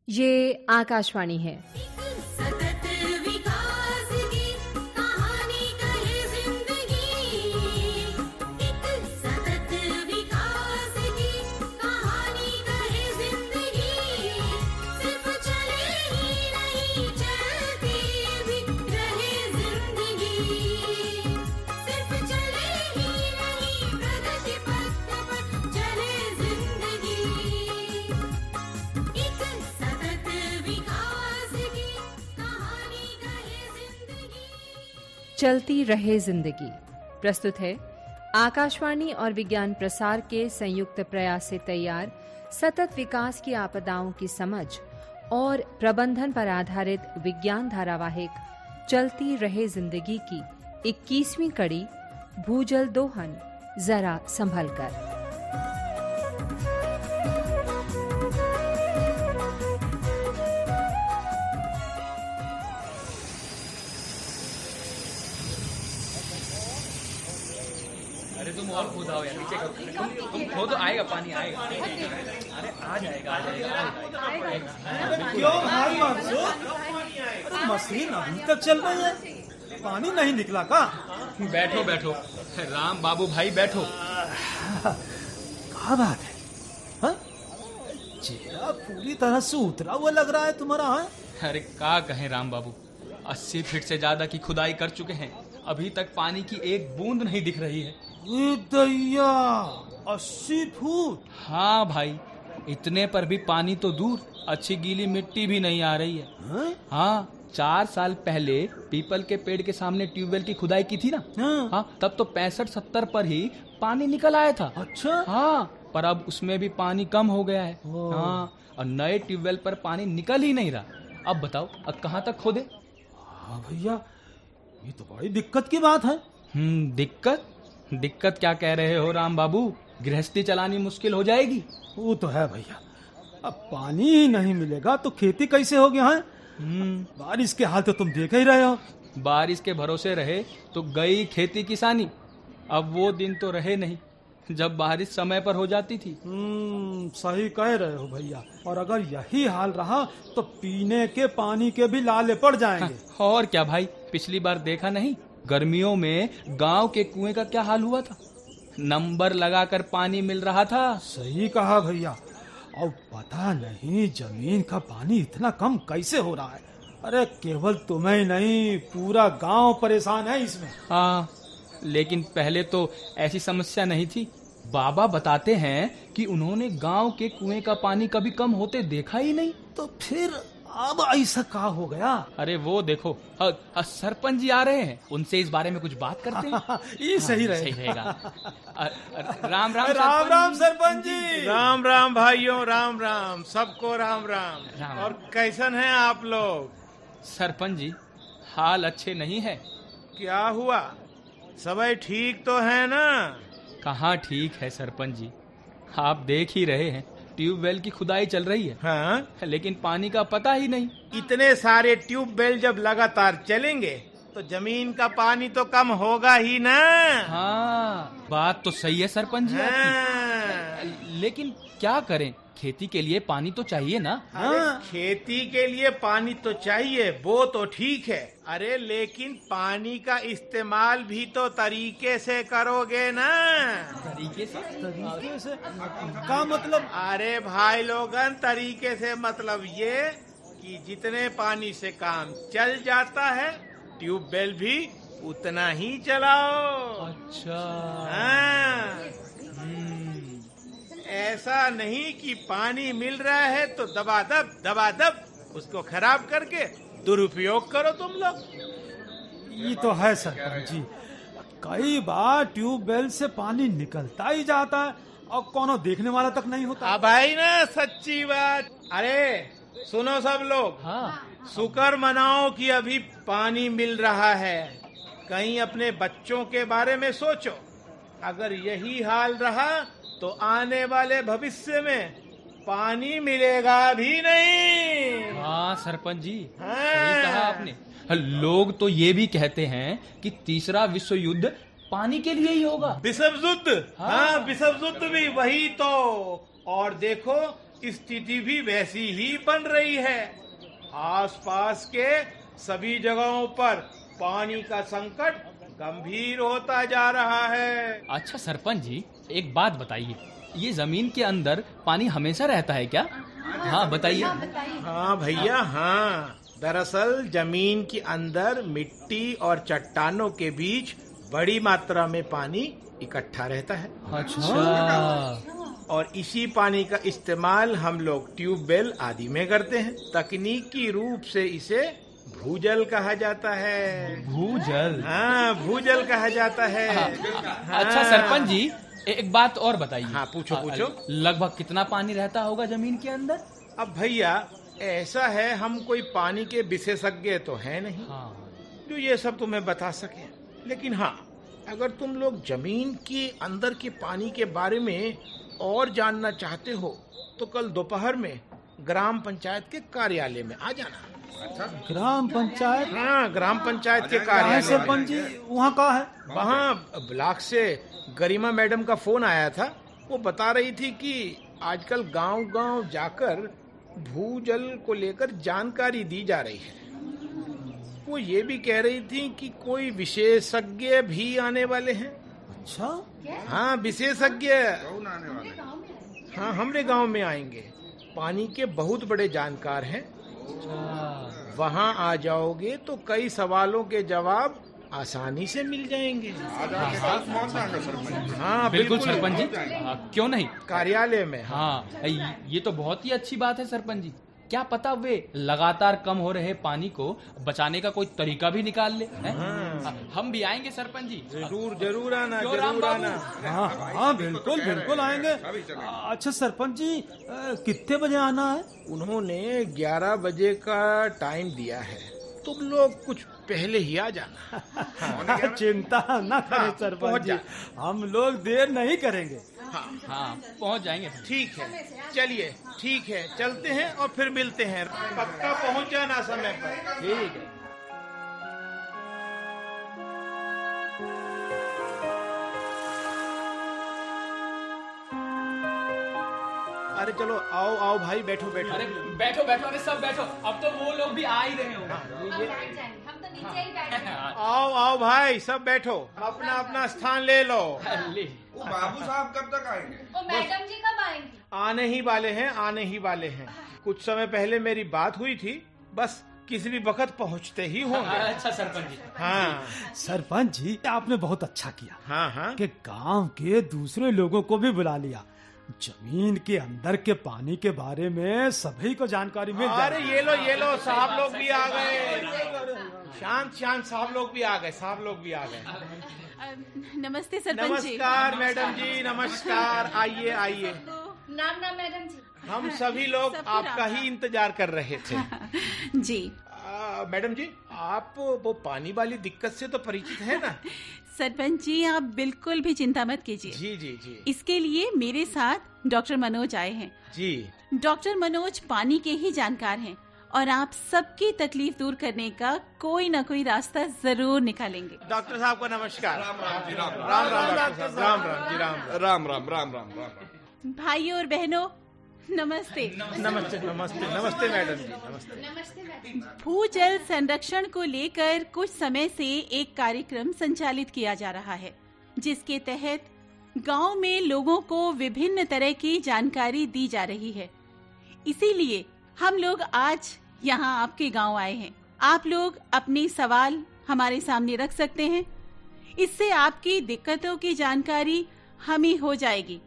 ये आकाशवाणी है। सतत विकास की कहानी कहे जिंदगी, एक सतत विकास की कहानी कहे जिंदगी। सिर्फ चले ही नहीं चलती भी रहे जिंदगी, सिर्फ चले ही नहीं प्रगति पथ पर चले जिंदगी। एक सतत विकास की कहानी कहे जिंदगी। चलती रहे जिंदगी प्रस्तुत है आकाशवाणी और विज्ञान प्रसार के संयुक्त प्रयास से तैयार सतत विकास की आपदाओं की समझ और प्रबंधन पर आधारित विज्ञान धारावाहिक चलती रहे जिंदगी की 21वीं कड़ी भूजल दोहन, जरा संभल कर। अरे तुम और खुदाओ यार, नीचे करो। तुम खो तो आएगा, पानी आएगा। अरे आ जाएगा। क्यों भाई मकसूद? अरे मशीन अभी तक चल रही है, पानी नहीं निकला का? बैठो राम बाबू भाई, बैठो। क्या बात है? हाँ? चेहरा पूरी तरह से उतरा हुआ लग रहा है तुम्हारा। हाँ? अरे का कहें राम बाबू, 80 फीट से ज्यादा की खुदाई कर चुके हैं, अभी तक पानी की एक बूंद नहीं दिख रही है। ये दैया, 80 फुट? हाँ भाई, इतने पर भी पानी तो दूर, अच्छी गीली मिट्टी भी नहीं आ रही है। हाँ? हाँ, 4 साल पहले पीपल के पेड़ के सामने ट्यूबवेल की खुदाई की थी ना। हाँ, तब तो 65-70 पर ही पानी निकल आया था। अच्छा? हाँ, पर अब उसमें भी पानी कम हो गया है। ओह। हाँ, और नए ट्यूबवेल पर पानी निकल ही नहीं रहा। अब बताओ, अब कहाँ तक खोदे? हाँ भैया, ये तो बड़ी दिक्कत की बात है। दिक्कत क्या कह रहे हो राम बाबू, गृहस्थी चलानी मुश्किल हो जाएगी। वो तो है भैया, अब पानी ही नहीं मिलेगा तो खेती कैसे होगी? हाँ? बारिश के हाल तो तुम देख ही रहे हो। बारिश के भरोसे रहे तो गई खेती किसानी। अब वो दिन तो रहे नहीं जब बारिश समय पर हो जाती थी। सही कह रहे हो भैया, और अगर यही हाल रहा तो पीने के पानी के भी लाले पड़ जाएंगे। और क्या भाई, पिछली बार देखा नहीं, गर्मियों में गांव के कुएं का क्या हाल हुआ था? नंबर लगाकर पानी मिल रहा था। सही कहा भैया, और पता नहीं जमीन का पानी इतना कम कैसे हो रहा है। अरे केवल तुम्हें ही नहीं, पूरा गांव परेशान है इसमें। हाँ, लेकिन पहले तो ऐसी समस्या नहीं थी। बाबा बताते हैं कि उन्होंने गांव के कुएं का पानी कभी कम होते देखा ही नहीं। तो फिर अब ऐसा क्या हो गया? अरे वो देखो, सरपंच जी आ रहे हैं, उनसे इस बारे में कुछ बात करते हैं। ये सही रहेगा। राम राम सरपंच जी। राम भाइयों, राम सबको राम। और कैसन हैं आप लोग? सरपंच जी, हाल अच्छे नहीं है। क्या हुआ? सबई ठीक तो है ना? कहाँ ठीक है सरपंच जी, आप देख ही रहे हैं, ट्यूबवेल की खुदाई चल रही है। हाँ? लेकिन पानी का पता ही नहीं। इतने सारे ट्यूबवेल जब लगातार चलेंगे तो जमीन का पानी तो कम होगा ही ना। हाँ, बात तो सही है सरपंच जी आपकी। लेकिन क्या करें, खेती के लिए पानी तो चाहिए ना। अरे खेती के लिए पानी तो चाहिए, वो तो ठीक है। अरे लेकिन पानी का इस्तेमाल भी तो तरीके से करोगे ना। तरीके से क्या मतलब? अरे भाई लोगन, तरीके से मतलब ये कि जितने पानी से काम चल जाता है, ट्यूबवेल भी उतना ही चलाओ। अच्छा। हाँ, ऐसा नहीं कि पानी मिल रहा है तो दबादब उसको खराब करके दुरुपयोग करो तुम लोग। ये तो है सरपंच जी, कई बार ट्यूबवेल से पानी निकलता ही जाता है और कोनो देखने वाला तक नहीं होता। अब भाई ना सच्ची बात। अरे सुनो सब लोग, हाँ, शुक्र मनाओ कि अभी पानी मिल रहा है। कहीं अपने बच्चों के बारे में सोचो, अगर यही हाल रहा तो आने वाले भविष्य में पानी मिलेगा भी नहीं। हाँ सरपंच जी, हाँ। सही कहा आपने। लोग तो ये भी कहते हैं कि तीसरा विश्व युद्ध पानी के लिए ही होगा। विश्व युद्ध? हाँ, विश्व युद्ध भी वही तो। और देखो, स्थिति भी वैसी ही बन रही है। आसपास के सभी जगहों पर पानी का संकट गंभीर होता जा रहा है। अच्छा सरपंच जी, एक बात बताइए, ये जमीन के अंदर पानी हमेशा रहता है क्या? हाँ बताइए। हाँ भैया, हाँ। दरअसल जमीन के अंदर मिट्टी और चट्टानों के बीच बड़ी मात्रा में पानी इकट्ठा रहता है। अच्छा। और इसी पानी का इस्तेमाल हम लोग ट्यूबवेल आदि में करते हैं। तकनीकी रूप से इसे भूजल कहा जाता है। भूजल? हाँ, भूजल कहा जाता है। अच्छा सरपंच जी, एक बात और बताइए। हाँ, पूछो पूछो। लगभग कितना पानी रहता होगा जमीन के अंदर? अब भैया ऐसा है, हम कोई पानी के विशेषज्ञ तो है नहीं जो ये सब तुम्हें बता सके। लेकिन हाँ, अगर तुम लोग जमीन के अंदर के पानी के बारे में और जानना चाहते हो तो कल दोपहर में ग्राम पंचायत के कार्यालय में आ जाना। ग्राम पंचायत? हाँ, ग्राम पंचायत के कहाँ है कार्यालय सरपंच जी? वहाँ कहाँ है? वहाँ ब्लॉक से गरिमा मैडम का फोन आया था। वो बता रही थी कि आजकल गांव-गांव जाकर भूजल को लेकर जानकारी दी जा रही है। वो ये भी कह रही थी कि कोई विशेषज्ञ भी आने वाले हैं। अच्छा, हाँ, विशेषज्ञ। हाँ, हमारे गांव में आएंगे। पानी के बहुत बड़े जानकार हैं। वहाँ आ जाओगे तो कई सवालों के जवाब आसानी से मिल जाएंगे। हाँ बिल्कुल सरपंच जी, क्यों नहीं? कार्यालय में। हाँ, ये तो बहुत ही अच्छी बात है सरपंच जी। क्या पता वे लगातार कम हो रहे पानी को बचाने का कोई तरीका भी निकाल ले। हम भी आएंगे सरपंच जी। जरूर जरूर आना, क्यों राम जरूर बाबू? आना। हाँ हाँ बिल्कुल बिल्कुल आएंगे। अच्छा सरपंच जी, कितने बजे आना है? उन्होंने 11 बजे का टाइम दिया है। तुम लोग कुछ पहले ही आ जाना। चिंता न करें सरपंच जी, हम लोग देर नहीं करेंगे। हाँ, पहुँच जाएंगे। ठीक है, चलिए, ठीक है, चलते हैं और फिर मिलते हैं। पक्का पहुंच जाना समय पर। ठीक है। अरे चलो, आओ आओ भाई, बैठो बैठो। अरे बैठो बैठो, अरे सब बैठो। अब तो वो लोग भी आ ही रहे होंगे। हम तो नीचे ही बैठे हैं। आओ आओ भाई, सब बैठो, अपना अपना स्थान ले लो। ले। वो बाबू साहब कब तक आएंगे? वो मैडम जी कब आएंगी? आने ही वाले हैं, आने ही वाले हैं। कुछ समय पहले मेरी बात हुई थी, बस किसी भी वक्त पहुंचते ही होंगे। अच्छा सरपंच जी। हाँ सरपंच जी, आपने बहुत अच्छा किया हाँ हाँ। कि गांव के दूसरे लोगों को भी बुला लिया। जमीन के अंदर के पानी के बारे में सभी को जानकारी मिल जाए। अरे ये लो, साहब लोग भी आ गए। शांत शांत, साहब लोग भी आ गए, साहब लोग भी आ गए। नमस्ते सरपंच जी। नमस्कार मैडम जी, नमस्कार। आइए आइए। नाम नाम मैडम जी। हम सभी लोग आपका ही इंतजार कर रहे थे। जी मैडम जी, आप वो पानी वाली दिक्कत से तो परिचित है ना? सरपंच जी, आप बिल्कुल भी चिंता मत कीजिए। जी जी जी इसके लिए मेरे साथ डॉक्टर मनोज आए हैं। जी। डॉक्टर मनोज पानी के ही जानकार हैं और आप सबकी तकलीफ दूर करने का कोई न कोई रास्ता जरूर निकालेंगे। डॉक्टर साहब को नमस्कार। राम राम जी, राम राम राम डॉक्टर साहब। राम राम जी, राम राम। राम राम राम राम राम राम। भाइयों और बहनों, नमस्ते। नमस्ते नमस्ते नमस्ते मैडम जी, नमस्ते। नमस्ते मैडम। भूजल संरक्षण को लेकर कुछ समय से एक कार्यक्रम संचालित किया जा रहा है, जिसके तहत गांव में लोगों को विभिन्न तरह की जानकारी दी जा रही है। इसीलिए हम लोग आज यहाँ आपके गांव आए हैं। आप लोग अपने सवाल हमारे सामने रख सकते हैं। इससे आपकी दिक्कतों की जानकारी हमें हो जाएगी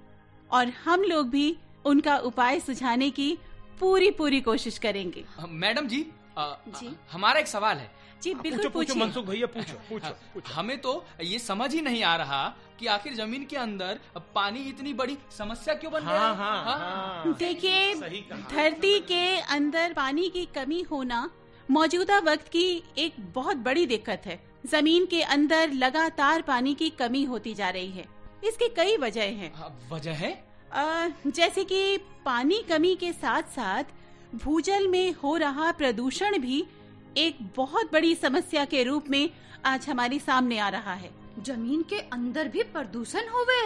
और हम लोग भी उनका उपाय सुझाने की पूरी कोशिश करेंगे। मैडम जी, जी। हमारा एक सवाल है। जी बिल्कुल पूछो पूछो पूछिए। मनसुख भैया, पूछो। हमें तो ये समझ ही नहीं आ रहा कि आखिर जमीन के अंदर पानी इतनी बड़ी समस्या क्यों बन गया हाँ है? हाँ हाँ। देखिए, सही कहा। धरती के अंदर पानी की कमी होना मौजूदा वक्त की एक बहुत बड़ी दिक्कत है। जमीन के अंदर लगातार पानी की कमी होती जा रही है। इसकी कई वजह हैं। वजह है? जैसे कि पानी कमी के साथ साथ भूजल में हो रहा प्रदूषण भी एक बहुत बड़ी समस्या के रूप में आज हमारे सामने आ रहा है। जमीन के अंदर भी प्रदूषण होवे।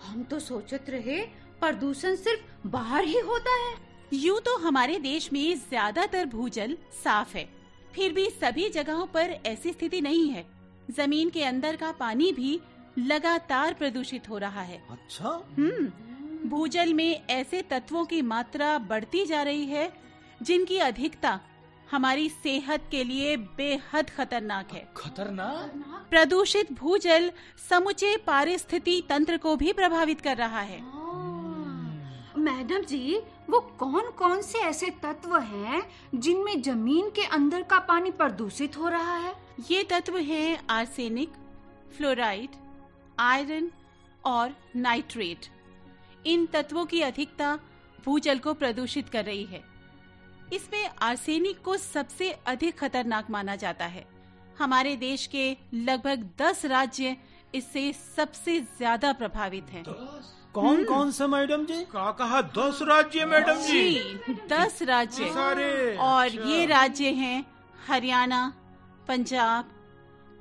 हम तो सोचत रहे प्रदूषण सिर्फ बाहर ही होता है। यूं तो हमारे देश में ज्यादातर भूजल साफ है, फिर भी सभी जगहों पर ऐसी स्थिति नहीं है। जमीन के अंदर का पानी भी लगातार प्रदूषित हो रहा है। अच्छा, भूजल में ऐसे तत्वों की मात्रा बढ़ती जा रही है जिनकी अधिकता हमारी सेहत के लिए बेहद खतरनाक है। खतरनाक? प्रदूषित भूजल समूचे पारिस्थितिकी तंत्र को भी प्रभावित कर रहा है। मैडम जी, वो कौन कौन से ऐसे तत्व हैं जिनमें जमीन के अंदर का पानी प्रदूषित हो रहा है? ये तत्व हैं आर्सेनिक, फ्लोराइड, आयरन और नाइट्रेट। इन तत्वों की अधिकता भूजल को प्रदूषित कर रही है। इसमें आर्सेनिक को सबसे अधिक खतरनाक माना जाता है। हमारे देश के लगभग 10 राज्य इससे सबसे ज्यादा प्रभावित हैं। कौन कौन से मैडम जी? क्या कहा? 10 राज्य मैडम जी? 10 राज्य सारे। और अच्छा। ये राज्य हैं हरियाणा, पंजाब,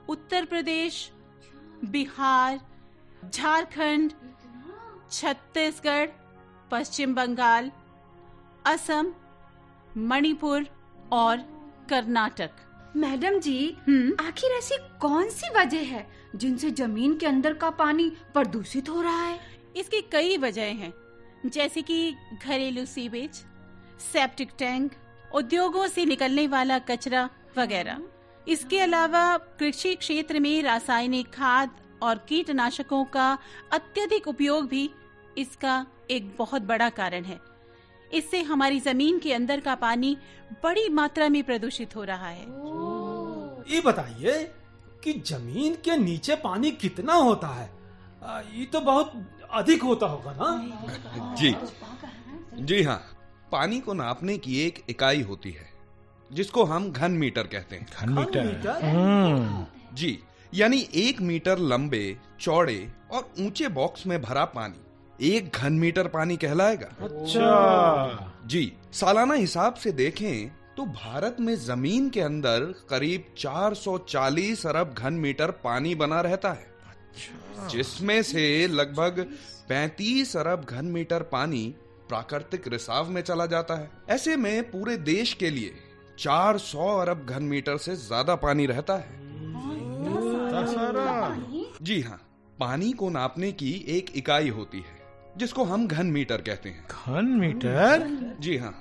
उत्तर प्रदेश, बिहार, झारखंड, छत्तीसगढ़, पश्चिम बंगाल, असम, मणिपुर और कर्नाटक। मैडम जी, आखिर ऐसी कौन सी वजह है जिनसे जमीन के अंदर का पानी प्रदूषित हो रहा है? इसकी कई वजह हैं, जैसे कि घरेलू सीवेज, सेप्टिक टैंक, उद्योगों से निकलने वाला कचरा वगैरह। इसके अलावा कृषि क्षेत्र में रासायनिक खाद और कीटनाशकों का अत्यधिक उपयोग भी इसका एक बहुत बड़ा कारण है। इससे हमारी जमीन के अंदर का पानी बड़ी मात्रा में प्रदूषित हो रहा है। ये बताइए कि जमीन के नीचे पानी कितना होता है? ये तो बहुत अधिक होता होगा ना? जी हाँ, पानी को नापने की एक इकाई होती है जिसको हम घन मीटर कहते हैं। घन मीटर? जी, यानी 1 मीटर लंबे, चौड़े और ऊंचे बॉक्स में भरा पानी 1 घन मीटर पानी कहलाएगा। अच्छा जी, सालाना हिसाब से देखें तो भारत में जमीन के अंदर करीब 440 अरब घन मीटर पानी बना रहता है। अच्छा। जिसमें से लगभग 35 अरब घन मीटर पानी प्राकृतिक रिसाव में चला जाता है। ऐसे में पूरे देश के लिए 400 अरब घन मीटर से ज्यादा पानी रहता है। जी हाँ, पानी को नापने की एक इकाई होती है जिसको हम घन मीटर कहते हैं। घन मीटर? जी हाँ,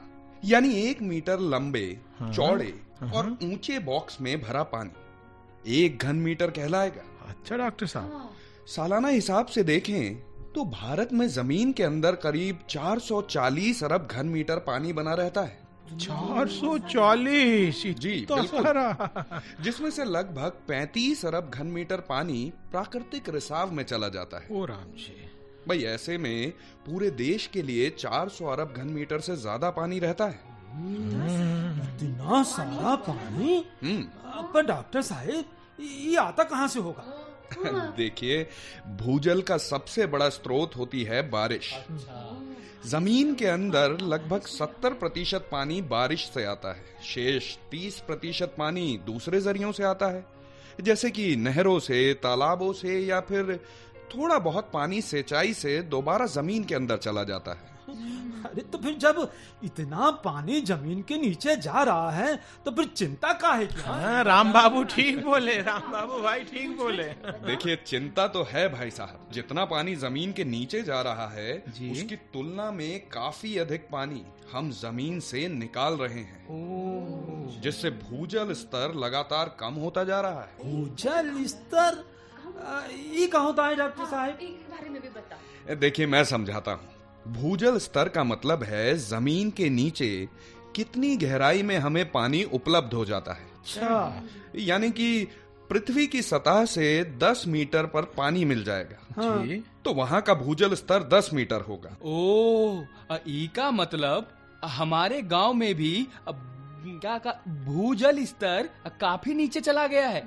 यानी 1 मीटर लंबे, चौड़े और ऊंचे बॉक्स में भरा पानी 1 घन मीटर कहलाएगा। अच्छा डॉक्टर साहब, सालाना हिसाब से देखें तो भारत में जमीन के अंदर करीब 440 अरब घन मीटर पानी बना रहता है। 440? जी बिल्कुल, जिसमें से लगभग 35 अरब घन मीटर पानी प्राकृतिक रिसाव में चला जाता है। ओ राम जी। भाई, ऐसे में पूरे देश के लिए 400 अरब घन मीटर से ज्यादा पानी रहता है। इतना सारा पानी? पर डॉक्टर साहब, ये आता कहाँ से होगा? देखिए, भूजल का सबसे बड़ा स्रोत होती है बारिश। जमीन के अंदर लगभग 70% पानी बारिश से आता है। शेष 30% पानी दूसरे जरियों से आता है, जैसे कि नहरों से, तालाबों से, या फिर थोड़ा बहुत पानी सिंचाई से दोबारा जमीन के अंदर चला जाता है। अरे तो फिर जब इतना पानी जमीन के नीचे जा रहा है तो फिर चिंता काहे की? हाँ, राम बाबू ठीक बोले, राम बाबू भाई ठीक बोले। देखिए, चिंता तो है भाई साहब। जितना पानी जमीन के नीचे जा रहा है उसकी तुलना में काफी अधिक पानी हम जमीन से निकाल रहे हैं, जिससे भूजल स्तर लगातार कम होता जा रहा है। भूजल स्तर? ये कहाँ होता है डॉक्टर साहब? बारे में भी बताओ। देखिए, मैं समझाता हूँ। भूजल स्तर का मतलब है जमीन के नीचे कितनी गहराई में हमें पानी उपलब्ध हो जाता है। अच्छा। यानी कि पृथ्वी की सतह से 10 मीटर पर पानी मिल जाएगा। हाँ। तो वहाँ का भूजल स्तर 10 मीटर होगा। ओह, ई का मतलब हमारे गांव में भी क्या भूजल स्तर काफी नीचे चला गया है?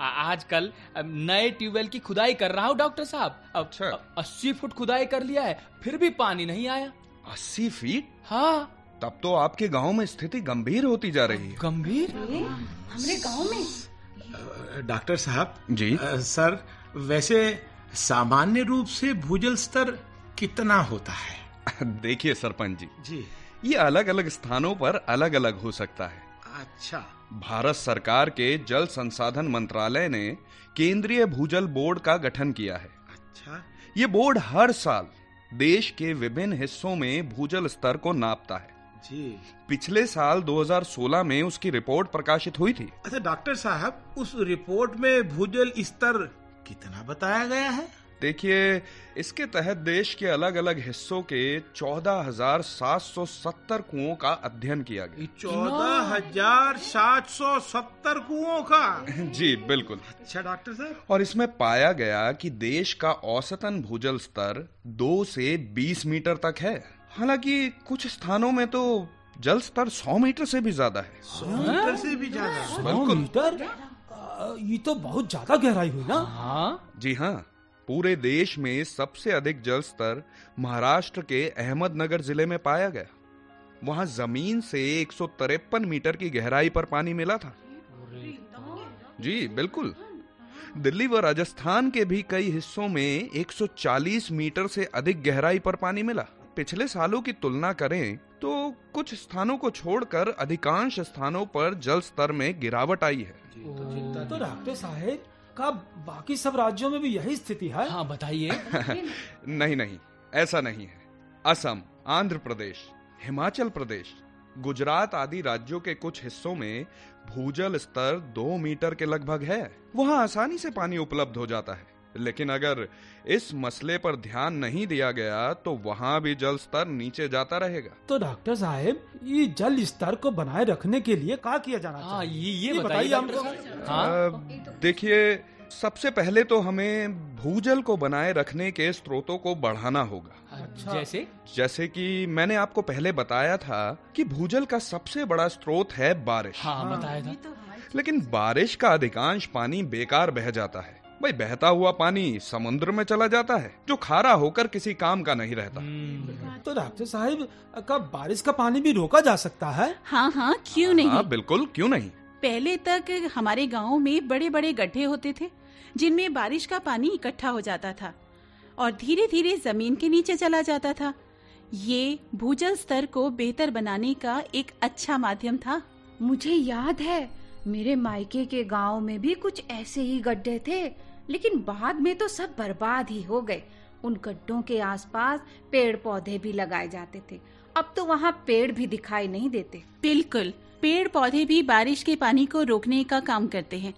आजकल नए ट्यूबवेल की खुदाई कर रहा हूँ डॉक्टर साहब। अच्छा। 80 फुट खुदाई कर लिया है, फिर भी पानी नहीं आया। 80 फीट? हाँ। तब तो आपके गांव में स्थिति गंभीर होती जा रही है। गंभीर? हमारे गांव में? डॉक्टर साहब जी। सर, वैसे सामान्य रूप से भूजल स्तर कितना होता है? देखिए सरपंच जी, जी। ये अलग अलग स्थानों पर अलग अलग हो सकता है। अच्छा। भारत सरकार के जल संसाधन मंत्रालय ने केंद्रीय भूजल बोर्ड का गठन किया है। अच्छा। ये बोर्ड हर साल देश के विभिन्न हिस्सों में भूजल स्तर को नापता है। जी। पिछले साल 2016 में उसकी रिपोर्ट प्रकाशित हुई थी। अच्छा डॉक्टर साहब, उस रिपोर्ट में भूजल स्तर कितना बताया गया है? देखिए, इसके तहत देश के अलग अलग हिस्सों के 14,770 कुओं का अध्ययन किया गया। 14,770 कुओं का? जी बिल्कुल। अच्छा डॉक्टर साहब। और इसमें पाया गया कि देश का औसतन भूजल स्तर 2 से 20 मीटर तक है। हालांकि कुछ स्थानों में तो जल स्तर 100 मीटर से भी ज्यादा है। 100 मीटर से भी ज्यादा? 100 मीटर? ये तो बहुत ज्यादा गहराई हुई ना? हाँ जी हाँ, पूरे देश में सबसे अधिक जल स्तर महाराष्ट्र के अहमदनगर जिले में पाया गया। वहां जमीन से 153 मीटर की गहराई पर पानी मिला था। जी बिल्कुल। दिल्ली व राजस्थान के भी कई हिस्सों में 140 मीटर से अधिक गहराई पर पानी मिला। पिछले सालों की तुलना करें तो कुछ स्थानों को छोड़कर अधिकांश स्थानों पर जल स्तर में गिरावट आई है। तो डॉक्टर साहब, का बाकी सब राज्यों में भी यही स्थिति है? हाँ बताइए। नहीं नहीं, ऐसा नहीं है। असम, आंध्र प्रदेश, हिमाचल प्रदेश, गुजरात आदि राज्यों के कुछ हिस्सों में भूजल स्तर 2 मीटर के लगभग है। वहां आसानी से पानी उपलब्ध हो जाता है। लेकिन अगर इस मसले पर ध्यान नहीं दिया गया तो वहां भी जल स्तर नीचे जाता रहेगा। तो डॉक्टर साहब, ये जल स्तर को बनाए रखने के लिए क्या किया जाना हाँ चाहिए? ये बताइए हमको। हाँ देखिए, सबसे पहले तो हमें भूजल को बनाए रखने के स्रोतों को बढ़ाना होगा। जैसे कि मैंने आपको पहले बताया था कि भूजल का सबसे बड़ा स्रोत है बारिश। हाँ बताया था। लेकिन बारिश का अधिकांश पानी बेकार बह जाता है। भाई, बहता हुआ पानी समुद्र में चला जाता है जो खारा होकर किसी काम का नहीं रहता। तो डॉक्टर साहब, कब बारिश का पानी भी रोका जा सकता है? हाँ हाँ, क्यों नहीं। हाँ बिल्कुल, क्यों नहीं। पहले तक हमारे गांव में बड़े बड़े गड्ढे होते थे जिनमें बारिश का पानी इकट्ठा हो जाता था और धीरे धीरे जमीन के नीचे चला जाता था। ये भूजल स्तर को बेहतर बनाने का एक अच्छा माध्यम था। मुझे याद है, मेरे मायके के गांव में भी कुछ ऐसे ही गड्ढे थे, लेकिन बाद में तो सब बर्बाद ही हो गए। उन गड्ढों के आसपास पेड़ पौधे भी लगाए जाते थे। अब तो वहाँ पेड़ भी दिखाई नहीं देते। बिल्कुल, पेड़ पौधे भी बारिश के पानी को रोकने का काम करते हैं।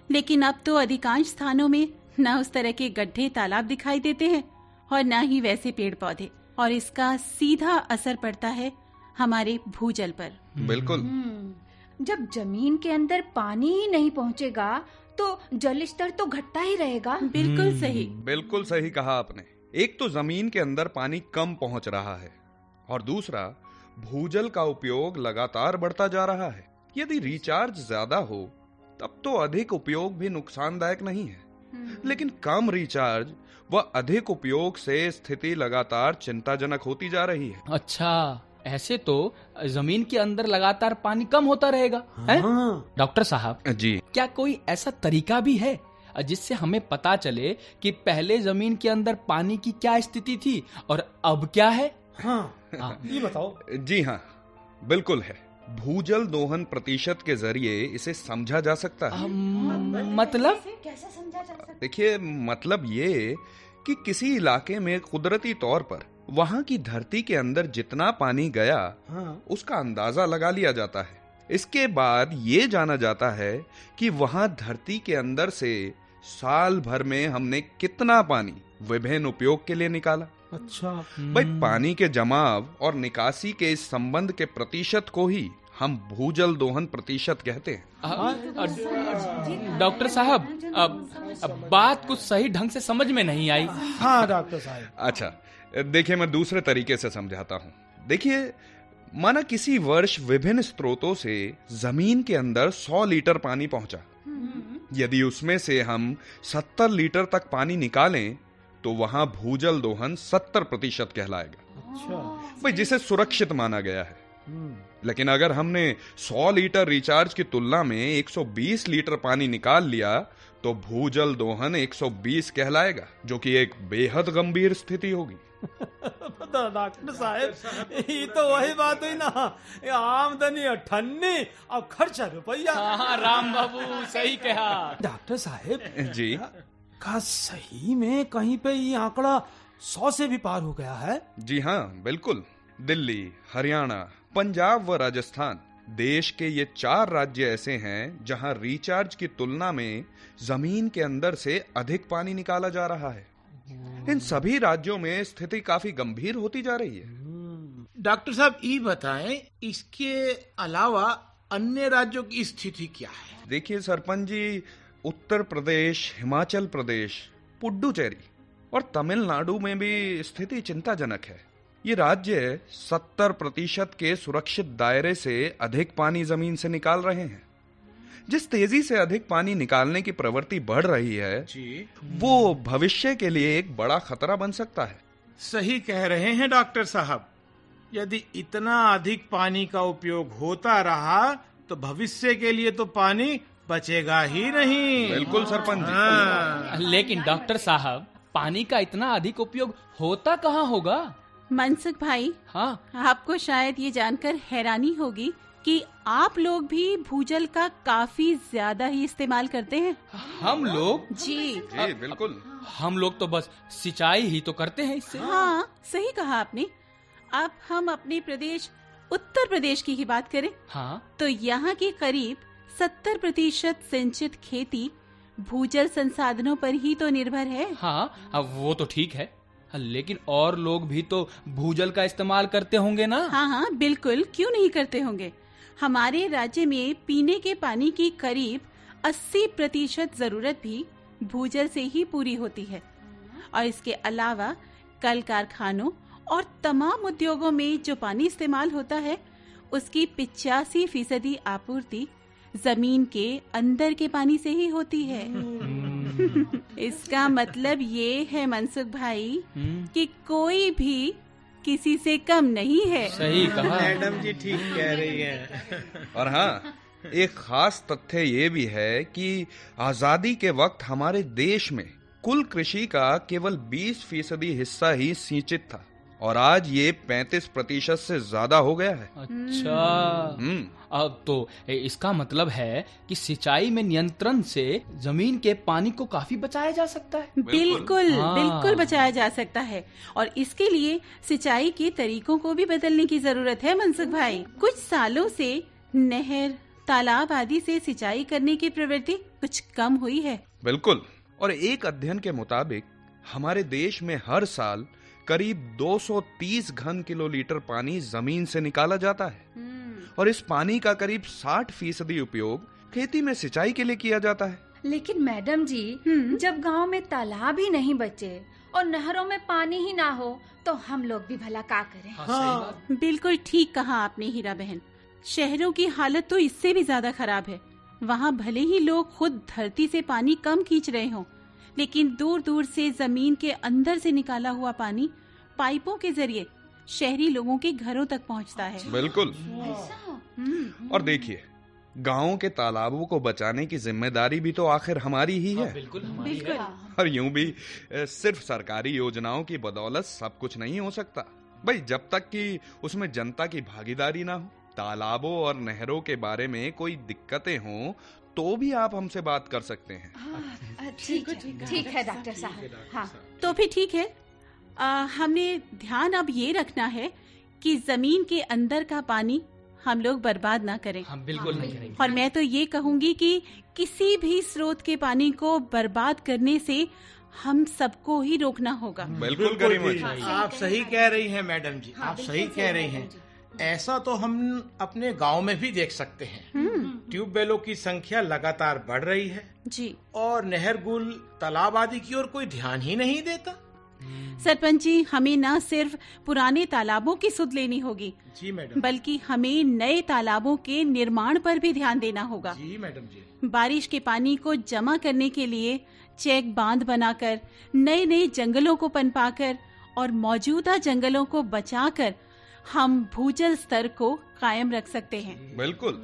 लेकिन अब तो अधिकांश स्थानों में न उस तरह के गड्ढे तालाब दिखाई देते हैं और न ही वैसे पेड़ पौधे, और इसका सीधा असर पड़ता है हमारे भूजल पर। बिल्कुल। जब जमीन के अंदर पानी ही नहीं पहुँचेगा तो जल स्तर तो घटता ही रहेगा। बिल्कुल सही। बिल्कुल सही कहा आपने। एक तो जमीन के अंदर पानी कम पहुंच रहा है और दूसरा भूजल का उपयोग लगातार बढ़ता जा रहा है। यदि रिचार्ज ज्यादा हो तब तो अधिक उपयोग भी नुकसानदायक नहीं है, लेकिन कम रिचार्ज व अधिक उपयोग से स्थिति लगातार चिंताजनक होती जा रही है। अच्छा, ऐसे तो जमीन के अंदर लगातार पानी कम होता रहेगा। हैं? डॉक्टर साहब जी, क्या कोई ऐसा तरीका भी है जिससे हमें पता चले कि पहले जमीन के अंदर पानी की क्या स्थिति थी और अब क्या है? हाँ, ये बताओ। जी हाँ, बिल्कुल है। भूजल दोहन प्रतिशत के जरिए इसे समझा जा सकता है। मतलब? कैसे समझा जा सकता? देखिए, मतलब ये कि किसी इलाके में कुदरती तौर पर वहां की धरती के अंदर जितना पानी गया उसका अंदाजा लगा लिया जाता है। इसके बाद ये जाना जाता है कि वहां धरती के अंदर से साल भर में हमने कितना पानी विभिन्न उपयोग के लिए निकाला। अच्छा। भाई, पानी के जमाव और निकासी के इस संबंध के प्रतिशत को ही हम भूजल दोहन प्रतिशत कहते हैं। डॉक्टर साहब, अब बात कुछ सही ढंग से समझ में नहीं आई। हाँ डॉक्टर साहब। अच्छा, देखिए मैं दूसरे तरीके से समझाता हूँ। देखिए, माना किसी वर्ष विभिन्न स्रोतों से जमीन के अंदर 100 लीटर पानी पहुंचा। यदि उसमें से हम 70 लीटर तक पानी निकालें तो वहां भूजल दोहन 70% कहलाएगा। अच्छा। भाई, जिसे सुरक्षित माना गया है। लेकिन अगर हमने 100 लीटर रिचार्ज की तुलना में 120 लीटर पानी निकाल लिया तो भूजल दोहन 120 कहलाएगा, जो कि एक बेहद गंभीर स्थिति होगी। तो डॉक्टर साहब ये तो वही बात हुई ना, ये आमदनी 98 और खर्चा रुपया। हाँ राम बाबू सही कहा। डॉक्टर साहब जी का सही में कहीं पे ये आंकड़ा 100 से भी पार हो गया है? जी हाँ बिल्कुल। दिल्ली, हरियाणा, पंजाब व राजस्थान, देश के ये 4 राज्य ऐसे हैं जहां रिचार्ज की तुलना में जमीन के अंदर से अधिक पानी निकाला जा रहा है। इन सभी राज्यों में स्थिति काफी गंभीर होती जा रही है। डॉक्टर साहब ये बताएं, इसके अलावा अन्य राज्यों की स्थिति क्या है? देखिए सरपंच जी, उत्तर प्रदेश, हिमाचल प्रदेश, पुडुचेरी और तमिलनाडु में भी स्थिति चिंताजनक है। ये राज्य 70% के सुरक्षित दायरे से अधिक पानी जमीन से निकाल रहे हैं। जिस तेजी से अधिक पानी निकालने की प्रवृत्ति बढ़ रही है जी, वो भविष्य के लिए एक बड़ा खतरा बन सकता है। सही कह रहे हैं डॉक्टर साहब। यदि इतना अधिक पानी का उपयोग होता रहा तो भविष्य के लिए तो पानी बचेगा ही नहीं। बिल्कुल सरपंच जी। लेकिन डॉक्टर साहब, पानी का इतना अधिक उपयोग होता कहाँ होगा? मनसुख भाई, हाँ, आपको शायद ये जानकर हैरानी होगी कि आप लोग भी भूजल का काफी ज्यादा ही इस्तेमाल करते हैं। हम लोग? जी जी बिल्कुल। हम लोग तो बस सिंचाई ही तो करते हैं इससे। हाँ सही कहा आपने। अब हम अपने प्रदेश उत्तर प्रदेश की ही बात करें, हाँ, तो यहाँ की करीब 70% सिंचित खेती भूजल संसाधनों पर ही तो निर्भर है। हाँ, अब वो तो ठीक है, लेकिन और लोग भी तो भूजल का इस्तेमाल करते होंगे ना? हाँ हाँ बिल्कुल, क्यों नहीं करते होंगे। हमारे राज्य में पीने के पानी की करीब 80% जरूरत भी भूजल से ही पूरी होती है। और इसके अलावा कल कारखानों और तमाम उद्योगों में जो पानी इस्तेमाल होता है उसकी 85% आपूर्ति जमीन के अंदर के पानी से ही होती है। इसका मतलब ये है मनसुख भाई कि कोई भी किसी से कम नहीं है। सही कहा मैडम जी, ठीक कह रही हैं। और हाँ, एक खास तथ्य ये भी है कि आजादी के वक्त हमारे देश में कुल कृषि का केवल 20% हिस्सा ही सिंचित था और आज ये 35% से ज्यादा हो गया है। अच्छा, अब तो इसका मतलब है कि सिंचाई में नियंत्रण से जमीन के पानी को काफी बचाया जा सकता है। बिल्कुल बिल्कुल बचाया जा सकता है। और इसके लिए सिंचाई के तरीकों को भी बदलने की जरूरत है मनसुख भाई। कुछ सालों से नहर, तालाब आदि से सिंचाई करने की प्रवृत्ति कुछ कम हुई है। बिल्कुल। और एक अध्ययन के मुताबिक हमारे देश में हर साल करीब 230 घन किलोलीटर पानी जमीन से निकाला जाता है और इस पानी का करीब 60% उपयोग खेती में सिंचाई के लिए किया जाता है। लेकिन मैडम जी, जब गांव में तालाब ही नहीं बचे और नहरों में पानी ही ना हो तो हम लोग भी भला क्या करें? हाँ, बिल्कुल ठीक कहा आपने हीरा बहन। शहरों की हालत तो इससे भी ज्यादा खराब है। वहाँ भले ही लोग खुद धरती से पानी कम खींच रहे हों, लेकिन दूर दूर से जमीन के अंदर से निकाला हुआ पानी पाइपों के जरिए शहरी लोगों के घरों तक पहुंचता है। बिल्कुल। और देखिए, गाँव के तालाबों को बचाने की जिम्मेदारी भी तो आखिर हमारी ही है। बिल्कुल हमारी है। और यूं भी सिर्फ सरकारी योजनाओं की बदौलत सब कुछ नहीं हो सकता भाई, जब तक कि उसमें जनता की भागीदारी ना हो। तालाबों और नहरों के बारे में कोई दिक्कतें हों तो भी आप हमसे बात कर सकते हैं। ठीक है डॉक्टर साहब। हाँ तो फिर ठीक है। हमने ध्यान अब ये रखना है कि जमीन के अंदर का पानी हम लोग बर्बाद ना करें। हम बिल्कुल नहीं करेंगे। और मैं तो ये कहूंगी कि किसी भी स्रोत के पानी को बर्बाद करने से हम सबको ही रोकना होगा। बिल्कुल करीम जी। आप सही कह रही हैं मैडम जी, आप सही कह रही हैं। ऐसा तो हम अपने गांव में भी देख सकते हैं। ट्यूबवेलों की संख्या लगातार बढ़ रही है जी, और नहरगुल, तालाब आदि की ओर कोई ध्यान ही नहीं देता। सरपंच जी, हमें न सिर्फ पुराने तालाबों की सुध लेनी होगी, जी मैडम, बल्कि हमें नए तालाबों के निर्माण पर भी ध्यान देना होगा। जी मैडम जी। बारिश के पानी को जमा करने के लिए चेक बांध बनाकर, नए नए जंगलों को पनपाकर और मौजूदा जंगलों को बचाकर हम भूजल स्तर को कायम रख सकते हैं। बिल्कुल।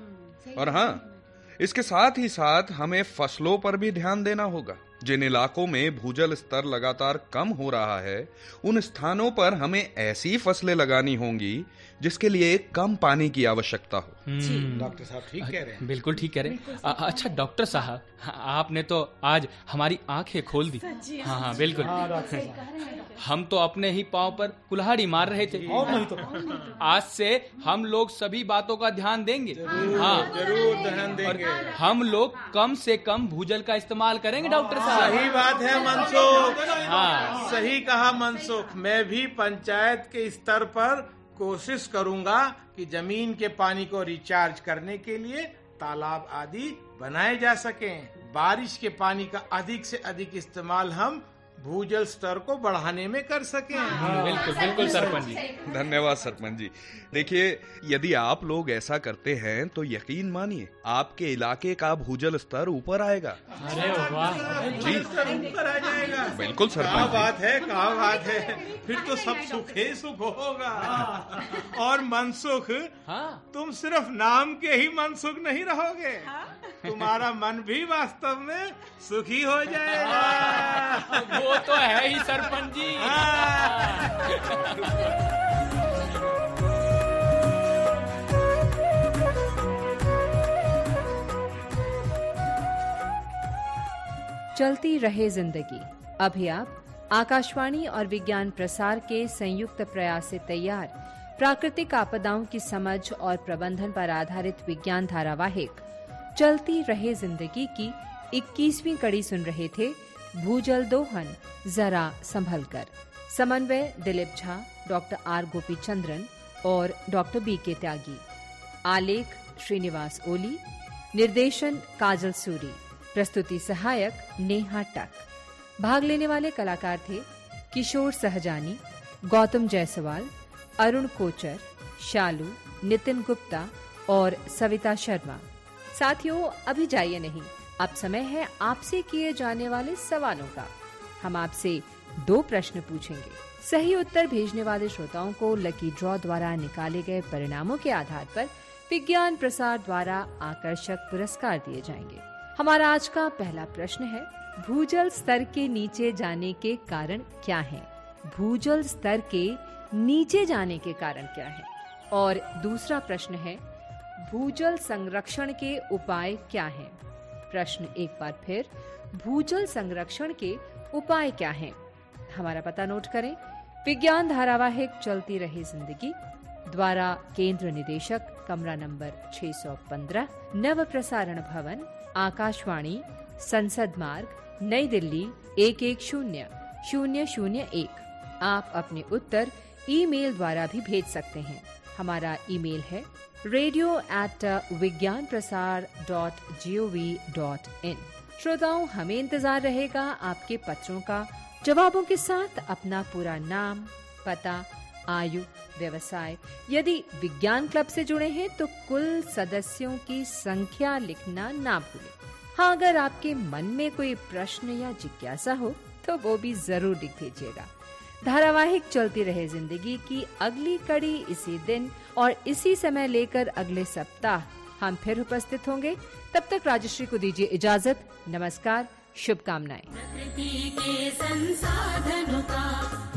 और हाँ, इसके साथ ही साथ हमें फसलों पर भी ध्यान देना होगा। जिन इलाकों में भूजल स्तर लगातार कम हो रहा है, उन स्थानों पर हमें ऐसी फसलें लगानी होंगी जिसके लिए कम पानी की आवश्यकता हो। डॉक्टर साहब ठीक कह रहे हैं। बिल्कुल ठीक कह रहे हैं। अच्छा डॉक्टर साहब, आपने तो आज हमारी आंखें खोल दी। हाँ बिल्कुल। हम तो अपने ही पांव पर कुल्हाड़ी मार रहे थे। और नहीं तो आज से हम लोग सभी बातों का ध्यान देंगे। हाँ जरूर ध्यान देंगे। हम लोग कम से कम भूजल का इस्तेमाल करेंगे डॉक्टर साहब। सही बात है मनसुख। हाँ सही कहा मनसुख। मैं भी पंचायत के स्तर पर कोशिश करूंगा कि जमीन के पानी को रिचार्ज करने के लिए तालाब आदि बनाए जा सकें। बारिश के पानी का अधिक से अधिक इस्तेमाल हम भूजल स्तर को बढ़ाने में कर सकें। बिल्कुल बिल्कुल सरपंच जी। धन्यवाद सरपंच जी। देखिए, यदि आप लोग ऐसा करते हैं तो यकीन मानिए आपके इलाके का भूजल स्तर ऊपर आएगा। अरे वाह जी ऊपर आ जाएगा। बिल्कुल क्या सरपंच जी। बात है, क्या बात है। फिर तो सब सुख ही सुख होगा। और मनसुख, हाँ तुम सिर्फ नाम के ही मनसुख नहीं रहोगे, तुम्हारा मन भी वास्तव में सुखी हो जाएगा। वो तो है ही सरपंच जी। चलती रहे जिंदगी। अभी आप आकाशवाणी और विज्ञान प्रसार के संयुक्त प्रयास से तैयार प्राकृतिक आपदाओं की समझ और प्रबंधन पर आधारित विज्ञान धारावाहिक चलती रहे जिंदगी की 21वीं कड़ी सुन रहे थे। भूजल दोहन जरा संभल कर। समन्वय दिलीप झा, डॉक्टर आर गोपीचंद्रन और डॉक्टर बी के त्यागी। आलेख श्रीनिवास ओली। निर्देशन काजल सूरी। प्रस्तुति सहायक नेहा टक। भाग लेने वाले कलाकार थे किशोर सहजानी, गौतम जायसवाल, अरुण कोचर, शालू, नितिन गुप्ता और सविता शर्मा। साथियों, अभी जाइए नहीं, अब समय है आपसे किए जाने वाले सवालों का। हम आपसे 2 प्रश्न पूछेंगे। सही उत्तर भेजने वाले श्रोताओं को लकी ड्रॉ द्वारा निकाले गए परिणामों के आधार पर विज्ञान प्रसार द्वारा आकर्षक पुरस्कार दिए जाएंगे। हमारा आज का पहला प्रश्न है, भूजल स्तर के नीचे जाने के कारण क्या हैं? भूजल स्तर के नीचे जाने के कारण क्या हैं? और दूसरा प्रश्न है, भूजल संरक्षण के उपाय क्या हैं? प्रश्न एक बार फिर, भूजल संरक्षण के उपाय क्या हैं? हमारा पता नोट करें। विज्ञान धारावाहिक चलती रही जिंदगी द्वारा केंद्र निदेशक, कमरा नंबर 615, नव प्रसारण भवन, आकाशवाणी, संसद मार्ग, नई दिल्ली 110001। आप अपने उत्तर ईमेल द्वारा भी भेज सकते हैं। हमारा ईमेल है radio@vigyanprasar.gov.in। श्रोताओं, हमें इंतजार रहेगा आपके पत्रों का। जवाबों के साथ अपना पूरा नाम, पता, आयु, व्यवसाय, यदि विज्ञान क्लब से जुड़े हैं तो कुल सदस्यों की संख्या लिखना ना भूलें। हाँ, अगर आपके मन में कोई प्रश्न या जिज्ञासा हो तो वो भी जरूर लिख भेजिएगा। धारावाहिक चलती रहे जिंदगी की अगली कड़ी इसी दिन और इसी समय लेकर अगले सप्ताह हम फिर उपस्थित होंगे। तब तक राजश्री को दीजिए इजाजत। नमस्कार, शुभकामनाएं। प्रकृति के संसाधनों का